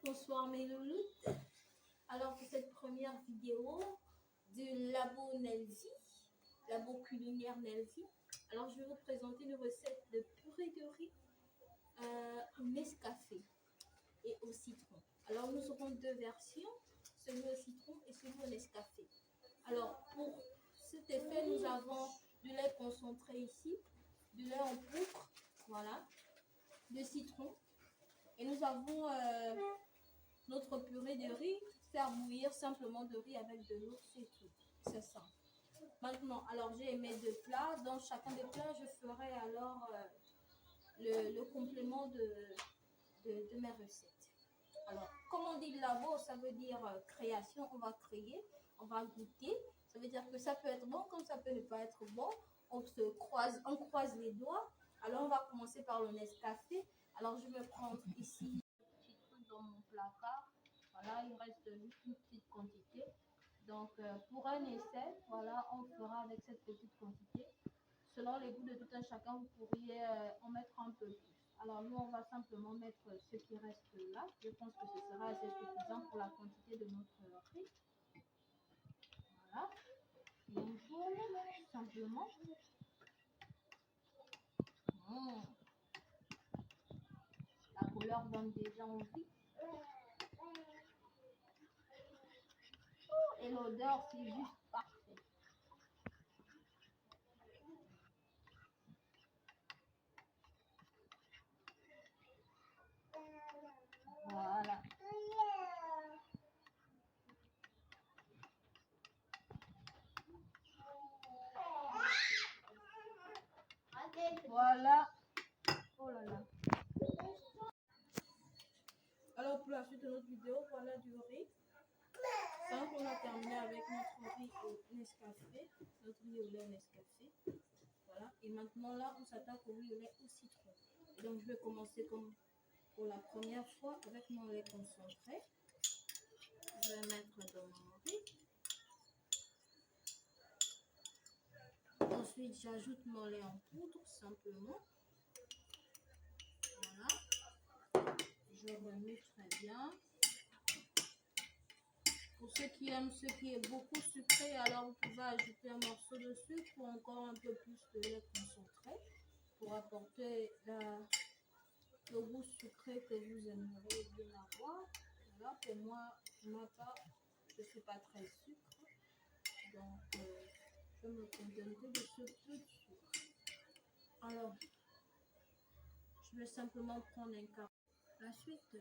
Bonsoir mes loulous. Alors pour cette première vidéo du labo Nelzy, labo culinaire Nelzy, alors je vais vous présenter une recette de purée de riz au Nescafé et au citron. Alors nous aurons deux versions, celui au citron et celui au Nescafé. Alors pour cet effet, nous avons du lait concentré ici, du lait en poudre, voilà, de citron, et nous avons notre purée de riz, faire bouillir simplement de riz avec de l'eau, c'est tout. C'est ça. Maintenant, alors j'ai mes deux plats. Dans chacun des plats, je ferai alors le complément de mes recettes. Alors, comme on dit labo, ça veut dire création. On va créer, on va goûter. Ça veut dire que ça peut être bon comme ça peut ne pas être bon. On croise les doigts. Alors, on va commencer par le Nescafé. Alors, je vais prendre ici dans mon placard. Voilà, il reste juste une petite quantité. Donc, pour un essai, voilà, on fera avec cette petite quantité. Selon les goûts de tout un chacun, vous pourriez en mettre un peu plus. Alors, nous, on va simplement mettre ce qui reste là. Je pense que ce sera assez suffisant pour la quantité de notre riz. Voilà. Et on tourne simplement. La couleur donne déjà envie. Et l'odeur, c'est juste parfait. Voilà. Voilà. Oh là là. Alors pour la suite de notre vidéo, voilà du riz. Donc on a terminé avec notre riz au Nescafé, notre riz au lait Nescafé. Voilà. Et maintenant là, on s'attaque au riz au lait au citron. Et donc je vais commencer comme pour la première fois avec mon lait concentré. Je vais mettre dans mon riz. Ensuite, j'ajoute mon lait en poudre simplement. Voilà. Je remue très bien. Pour ceux qui aiment ce qui est beaucoup sucré, alors vous pouvez ajouter un morceau de sucre ou encore un peu plus de lait concentré pour apporter le goût sucré que vous aimeriez bien avoir. Voilà, pour moi, pour ma part, je ne suis pas très sucre. Donc, je me contenterai de ce peu de sucre. Alors, je vais simplement prendre un carré. La suite,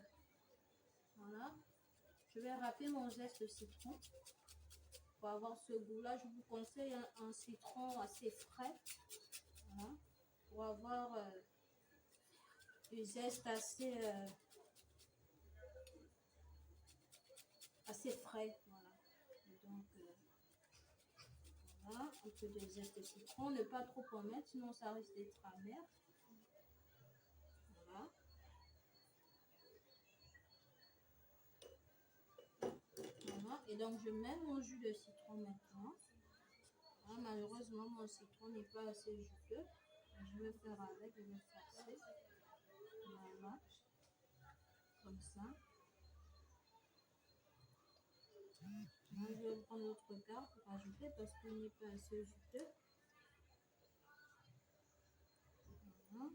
voilà, je vais râper mon zeste de citron. Pour avoir ce goût-là, je vous conseille un citron assez frais. Voilà, pour avoir du zeste assez frais. Voilà. Et donc, voilà, un peu de zeste de citron. Ne pas trop en mettre, sinon ça risque d'être amer. Voilà. Voilà. Et donc, je mets mon jus de citron maintenant. Voilà, malheureusement, mon citron n'est pas assez juteux. Je vais faire avec, je vais forcer. Voilà. Comme ça. Là, je vais prendre l'autre quart pour ajouter parce qu'il n'est pas assez juteux. Voilà.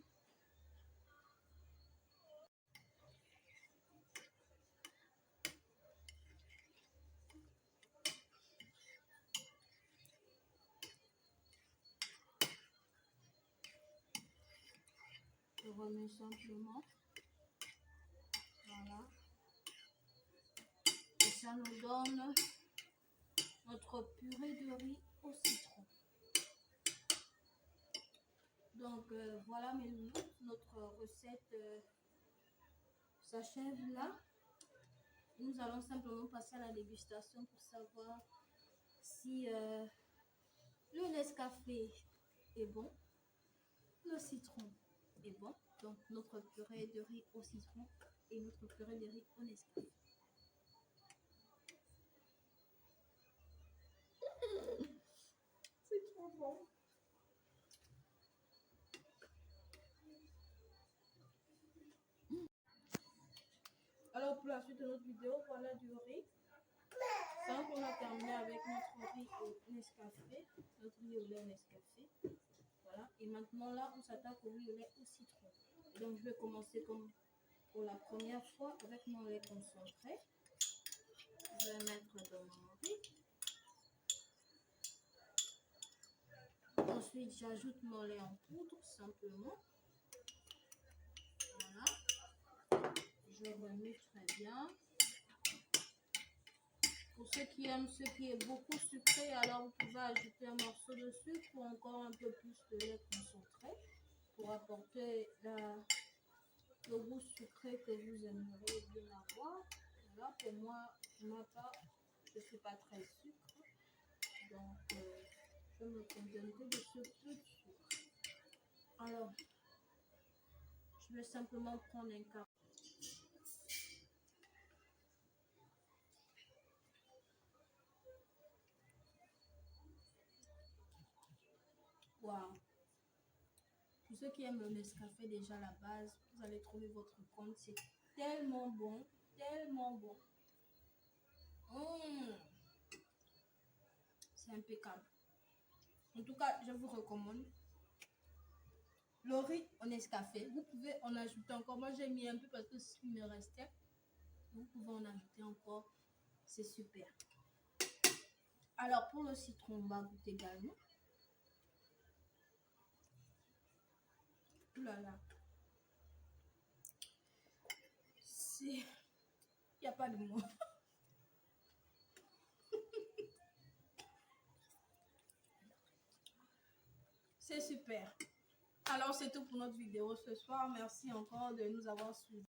Je remets simplement. Voilà. Et ça nous donne notre purée de riz au citron. Donc voilà mes loulous, notre recette s'achève là. Nous allons simplement passer à la dégustation pour savoir si le Nescafé est bon, le citron est bon. Donc notre purée de riz au citron et notre purée de riz au Nescafé. C'est trop bon. Alors Alors pour la suite de notre vidéo, voilà du riz. Donc on a terminé avec notre riz au Nescafé, notre riz au lait au Nescafé. Voilà. Et maintenant là, on s'attaque au riz au lait au citron. Donc je vais commencer comme pour la première fois avec mon lait concentré. Je vais mettre dans mon riz. Ensuite, j'ajoute mon lait en poudre simplement. Voilà. Je remue très bien. Pour ceux qui aiment ce qui est beaucoup sucré, alors vous pouvez ajouter un morceau de sucre ou encore un peu plus de lait concentré pour apporter le goût sucré que vous aimeriez bien avoir. Voilà, pour moi, je ne suis pas très sucre, donc je me contenterai de ce peu de sucre. Alors, je vais simplement prendre un carré. Waouh! Pour ceux qui aiment le Nescafé, déjà à la base, vous allez trouver votre compte. C'est tellement bon, tellement bon. C'est impeccable. En tout cas, je vous recommande le riz au Nescafé. Vous pouvez en ajouter encore. Moi, j'ai mis un peu parce que ce qui me restait. Vous pouvez en ajouter encore. C'est super. Alors, pour le citron, on va goûter également. Ouh là là. Il n'y a pas de mots. C'est super. Alors, c'est tout pour notre vidéo ce soir. Merci encore de nous avoir suivis.